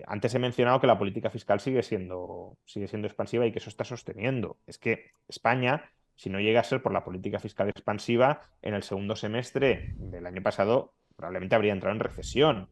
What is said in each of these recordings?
Antes he mencionado que la política fiscal sigue siendo expansiva y que eso está sosteniendo. Es que España, si no llega a ser por la política fiscal expansiva, en el segundo semestre del año pasado probablemente habría entrado en recesión.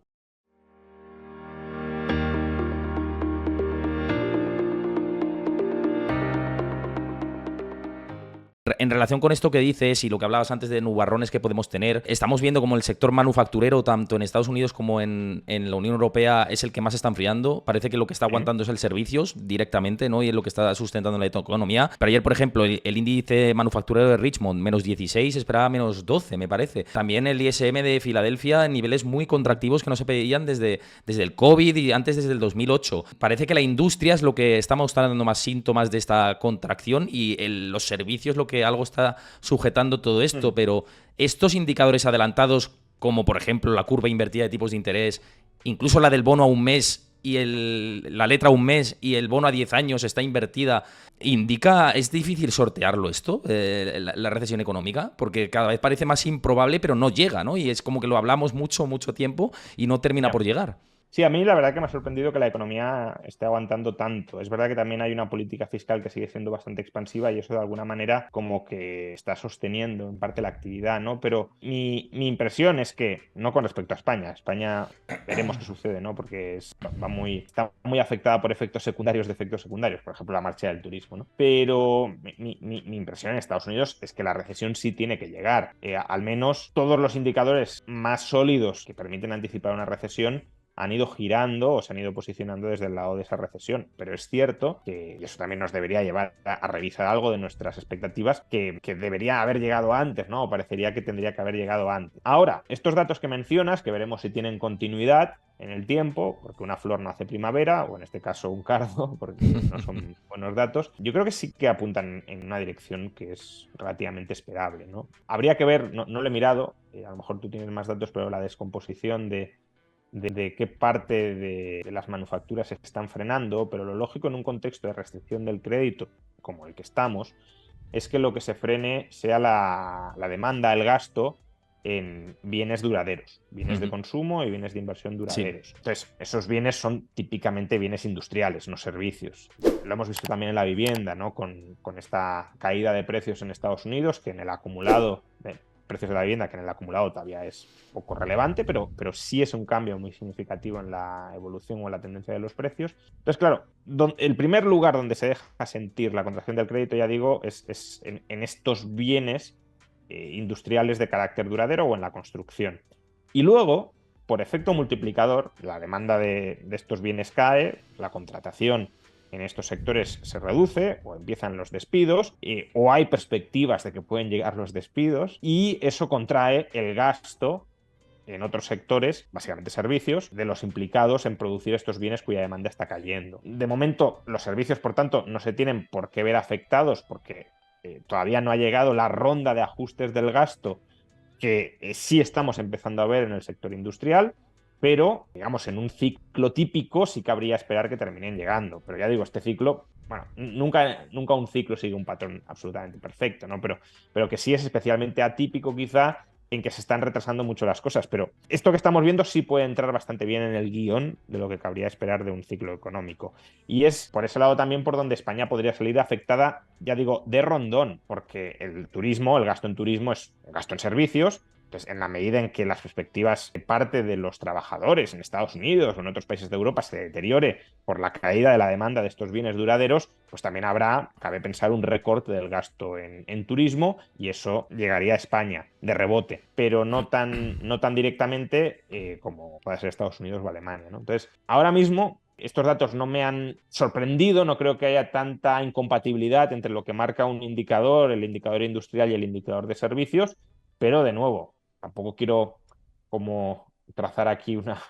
En relación con esto que dices y lo que hablabas antes de nubarrones que podemos tener, estamos viendo como el sector manufacturero, tanto en Estados Unidos como en la Unión Europea, es el que más está enfriando. Parece que lo que está ¿Eh? aguantando es el servicios directamente, ¿no? Y es lo que está sustentando la economía. Pero ayer, por ejemplo, el índice manufacturero de Richmond, -16, esperaba -12, me parece. También el ISM de Filadelfia en niveles muy contractivos que no se veían desde el COVID y antes desde el 2008. Parece que la industria es lo que está mostrando más síntomas de esta contracción y los servicios lo que algo está sujetando todo esto, Mm. pero estos indicadores adelantados, como por ejemplo la curva invertida de tipos de interés, incluso la del bono a un mes y la letra a un mes y el bono a 10 años está invertida, indica, es difícil sortearlo esto, la recesión económica, porque cada vez parece más improbable, pero no llega, ¿no? Y es como que lo hablamos mucho, mucho tiempo y no termina Ya. por llegar. Sí, a mí la verdad que me ha sorprendido que la economía esté aguantando tanto. Es verdad que también hay una política fiscal que sigue siendo bastante expansiva y eso de alguna manera como que está sosteniendo en parte la actividad, ¿no? Pero mi impresión es que, no con respecto a España, España veremos qué sucede, ¿no? Porque está muy afectada por efectos secundarios de efectos secundarios, por ejemplo, la marcha del turismo, ¿no? Pero mi impresión en Estados Unidos es que la recesión sí tiene que llegar. Al menos todos los indicadores más sólidos que permiten anticipar una recesión han ido girando o se han ido posicionando desde el lado de esa recesión. Pero es cierto que y eso también nos debería llevar a revisar algo de nuestras expectativas que debería haber llegado antes, ¿no? O parecería que tendría que haber llegado antes. Ahora, estos datos que mencionas, que veremos si tienen continuidad en el tiempo, porque una flor no hace primavera, o en este caso un cardo, porque no son buenos datos, yo creo que sí que apuntan en una dirección que es relativamente esperable, ¿no? Habría que ver, no lo he mirado, a lo mejor tú tienes más datos, pero la descomposición de qué parte de las manufacturas se están frenando, pero lo lógico en un contexto de restricción del crédito como el que estamos es que lo que se frene sea la demanda, el gasto en bienes duraderos, bienes de Ujú. consumo y bienes de inversión Sí. duraderos. Entonces, esos bienes son típicamente bienes industriales, no servicios. Lo hemos visto también en la vivienda, ¿no? Con esta caída de precios en Estados Unidos, que en el acumulado, precios de la vivienda, que en el acumulado todavía es poco relevante, pero sí es un cambio muy significativo en la evolución o en la tendencia de los precios. Entonces, claro, el primer lugar donde se deja sentir la contracción del crédito, ya digo, es en estos bienes industriales de carácter duradero o en la construcción. Y luego, por efecto multiplicador, la demanda de estos bienes cae, la contratación en estos sectores se reduce o empiezan los despidos o hay perspectivas de que pueden llegar los despidos y eso contrae el gasto en otros sectores, básicamente servicios, de los implicados en producir estos bienes cuya demanda está cayendo. De momento, los servicios, por tanto, no se tienen por qué ver afectados porque todavía no ha llegado la ronda de ajustes del gasto que sí estamos empezando a ver en el sector industrial, pero, digamos, en un ciclo típico sí cabría esperar que terminen llegando. Pero ya digo, este ciclo, bueno, nunca un ciclo sigue un patrón absolutamente perfecto, ¿no? Pero que sí es especialmente atípico quizá en que se están retrasando mucho las cosas. Pero esto que estamos viendo sí puede entrar bastante bien en el guión de lo que cabría esperar de un ciclo económico. Y es por ese lado también por donde España podría salir afectada, ya digo, de rondón, porque el turismo, el gasto en turismo es un gasto en servicios. Entonces, en la medida en que las perspectivas de parte de los trabajadores en Estados Unidos o en otros países de Europa se deteriore por la caída de la demanda de estos bienes duraderos, pues también cabe pensar, un recorte del gasto en turismo y eso llegaría a España de rebote, pero no tan directamente como puede ser Estados Unidos o Alemania, ¿no? Entonces, ahora mismo estos datos no me han sorprendido, no creo que haya tanta incompatibilidad entre lo que marca un indicador, el indicador industrial y el indicador de servicios, pero de nuevo, tampoco quiero como trazar aquí una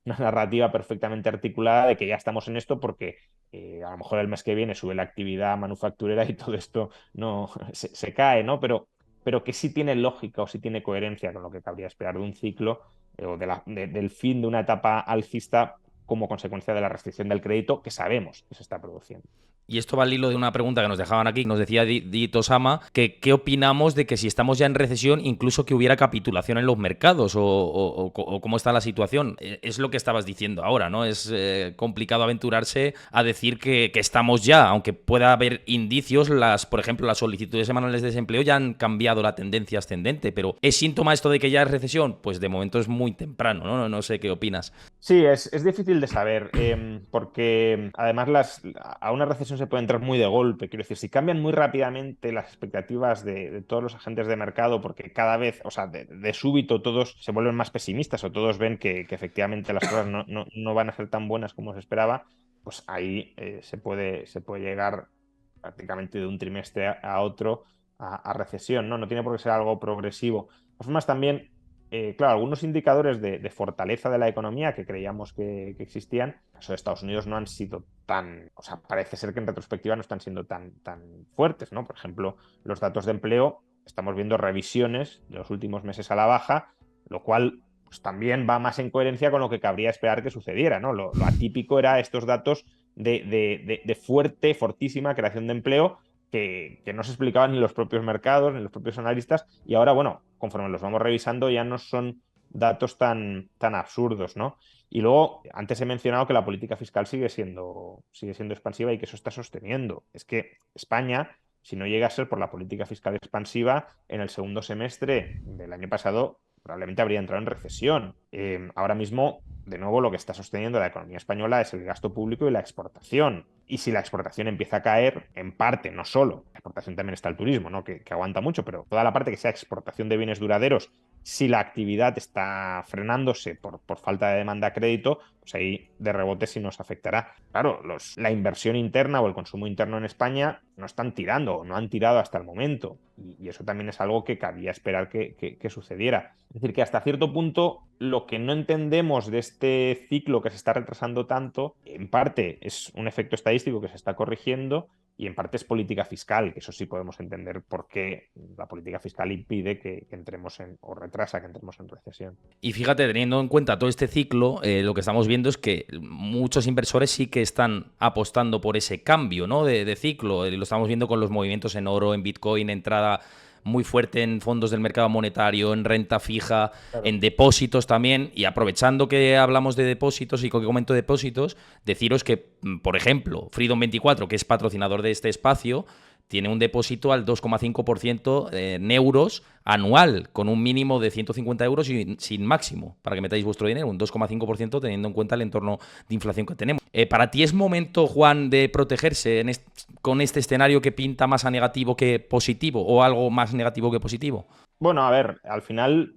narrativa perfectamente articulada de que ya estamos en esto porque a lo mejor el mes que viene sube la actividad manufacturera y todo esto no se cae, ¿no? Pero que sí tiene lógica o sí tiene coherencia con lo que cabría esperar de un ciclo o del fin de una etapa alcista como consecuencia de la restricción del crédito que sabemos que se está produciendo. Y esto va al hilo de una pregunta que nos dejaban aquí, nos decía Dito Sama, que qué opinamos de que si estamos ya en recesión, incluso que hubiera capitulación en los mercados o cómo está la situación. Es lo que estabas diciendo ahora, ¿no? Es complicado aventurarse a decir que estamos ya, aunque pueda haber indicios, por ejemplo, las solicitudes semanales de desempleo ya han cambiado la tendencia ascendente, pero ¿es síntoma esto de que ya es recesión? Pues de momento es muy temprano, ¿no? No sé qué opinas. Sí, es difícil de saber, porque además a una recesión se puede entrar muy de golpe. Quiero decir, si cambian muy rápidamente las expectativas de todos los agentes de mercado, porque cada vez, o sea, de súbito todos se vuelven más pesimistas o todos ven que efectivamente las cosas no van a ser tan buenas como se esperaba, pues ahí se puede llegar prácticamente de un trimestre a otro a recesión, ¿no? No tiene por qué ser algo progresivo. De todas formas, también claro, algunos indicadores de fortaleza de la economía que creíamos que existían, en el caso de Estados Unidos no han sido tan, o sea, parece ser que en retrospectiva no están siendo tan fuertes, ¿no? Por ejemplo, los datos de empleo, estamos viendo revisiones de los últimos meses a la baja, lo cual pues, también va más en coherencia con lo que cabría esperar que sucediera, ¿no? Lo atípico era estos datos de fortísima creación de empleo que no se explicaban ni los propios mercados, ni los propios analistas, y ahora, bueno, conforme los vamos revisando, ya no son datos tan absurdos, ¿no? Y luego, antes he mencionado que la política fiscal sigue siendo expansiva y que eso está sosteniendo. Es que España, si no llega a ser por la política fiscal expansiva, en el segundo semestre del año pasado probablemente habría entrado en recesión. Ahora mismo, de nuevo, lo que está sosteniendo la economía española es el gasto público y la exportación. Y si la exportación empieza a caer, en parte, no solo, la exportación también está el turismo, ¿no? Que aguanta mucho, pero toda la parte que sea exportación de bienes duraderos, si la actividad está frenándose por falta de demanda a crédito, pues ahí de rebote sí nos afectará. Claro, la inversión interna o el consumo interno en España no están tirando, o no han tirado hasta el momento. Y eso también es algo que cabía esperar que sucediera. Es decir, que hasta cierto punto lo que no entendemos de este ciclo que se está retrasando tanto, en parte es un efecto estadístico que se está corrigiendo y en parte es política fiscal, que eso sí podemos entender por qué la política fiscal impide que entremos o retrasa que entremos en recesión. Y fíjate, teniendo en cuenta todo este ciclo, lo que estamos viendo es que muchos inversores sí que están apostando por ese cambio, ¿no? de ciclo. Lo estamos viendo con los movimientos en oro, en Bitcoin, entrada muy fuerte en fondos del mercado monetario, en renta fija, Claro. en depósitos también. Y aprovechando que hablamos de depósitos y que comento depósitos, deciros que, por ejemplo, Freedom24, que es patrocinador de este espacio, tiene un depósito al 2,5% en euros anual, con un mínimo de 150 euros y sin máximo, para que metáis vuestro dinero, un 2,5% teniendo en cuenta el entorno de inflación que tenemos. ¿Para ti es momento, Juan, de protegerse con este escenario que pinta más a negativo que positivo o algo más negativo que positivo? Bueno, a ver, al final,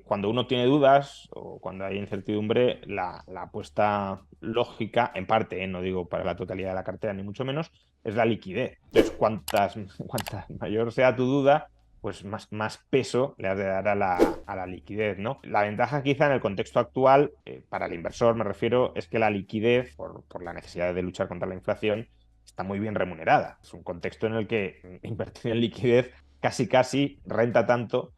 cuando uno tiene dudas o cuando hay incertidumbre, la apuesta lógica, en parte, no digo para la totalidad de la cartera, ni mucho menos, es la liquidez. Entonces, cuantas mayor sea tu duda, pues más peso le has de dar a la liquidez, ¿no? La ventaja quizá en el contexto actual, para el inversor me refiero, es que la liquidez, por la necesidad de luchar contra la inflación, está muy bien remunerada. Es un contexto en el que invertir en liquidez casi renta tanto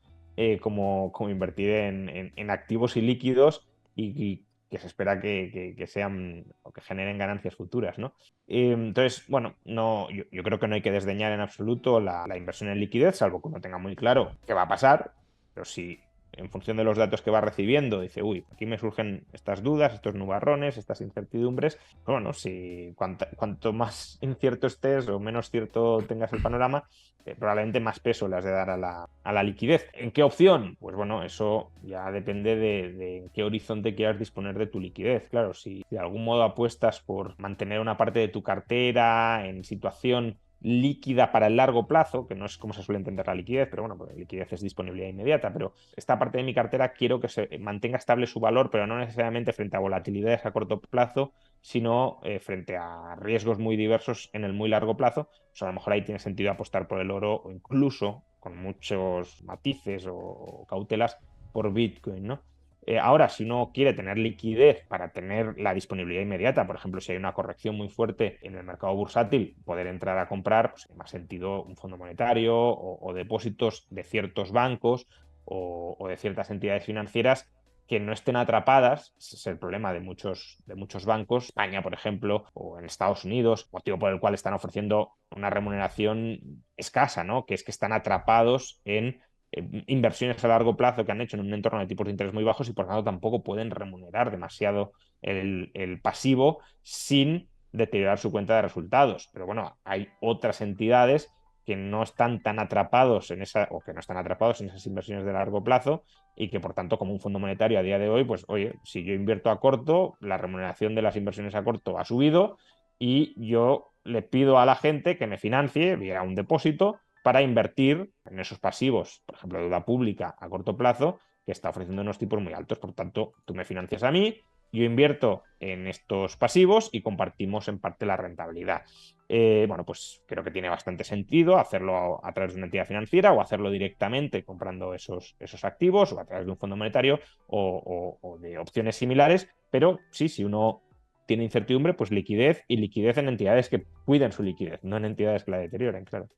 como invertir en activos y líquidos y que se espera que sean o que generen ganancias futuras, ¿no? Entonces, bueno, no, yo creo que no hay que desdeñar en absoluto la inversión en liquidez, salvo que uno tenga muy claro qué va a pasar, pero si en función de los datos que va recibiendo dice, uy, aquí me surgen estas dudas, estos nubarrones, estas incertidumbres, pues bueno, si cuanto más incierto estés o menos cierto tengas el panorama, probablemente más peso le has de dar a la liquidez. ¿En qué opción? Pues bueno, eso ya depende de en qué horizonte quieras disponer de tu liquidez. Claro, si de algún modo apuestas por mantener una parte de tu cartera en situación líquida para el largo plazo, que no es como se suele entender la liquidez, pero bueno, pues liquidez es disponibilidad inmediata, pero esta parte de mi cartera quiero que se mantenga estable su valor, pero no necesariamente frente a volatilidades a corto plazo, sino frente a riesgos muy diversos en el muy largo plazo. Pues a lo mejor ahí tiene sentido apostar por el oro o incluso, con muchos matices o cautelas, por Bitcoin, ¿no? Ahora, si uno quiere tener liquidez para tener la disponibilidad inmediata, por ejemplo, si hay una corrección muy fuerte en el mercado bursátil, poder entrar a comprar, pues tiene más sentido un fondo monetario o depósitos de ciertos bancos o de ciertas entidades financieras que no estén atrapadas. Ese es el problema de muchos bancos, España, por ejemplo, o en Estados Unidos, motivo por el cual están ofreciendo una remuneración escasa, ¿no? Que es que están atrapados en inversiones a largo plazo que han hecho en un entorno de tipos de interés muy bajos y por tanto tampoco pueden remunerar demasiado el pasivo sin deteriorar su cuenta de resultados. Pero bueno, hay otras entidades que no están tan atrapados en esa, o que no están atrapados en esas inversiones de largo plazo y que por tanto como un fondo monetario a día de hoy, pues oye, si yo invierto a corto, la remuneración de las inversiones a corto ha subido y yo le pido a la gente que me financie vía un depósito para invertir en esos pasivos, por ejemplo, deuda pública a corto plazo, que está ofreciendo unos tipos muy altos. Por tanto, tú me financias a mí, yo invierto en estos pasivos y compartimos en parte la rentabilidad. Bueno, pues creo que tiene bastante sentido hacerlo a través de una entidad financiera o hacerlo directamente comprando esos activos o a través de un fondo monetario o de opciones similares, pero sí, si uno tiene incertidumbre, pues liquidez y liquidez en entidades que cuiden su liquidez, no en entidades que la deterioren, claro.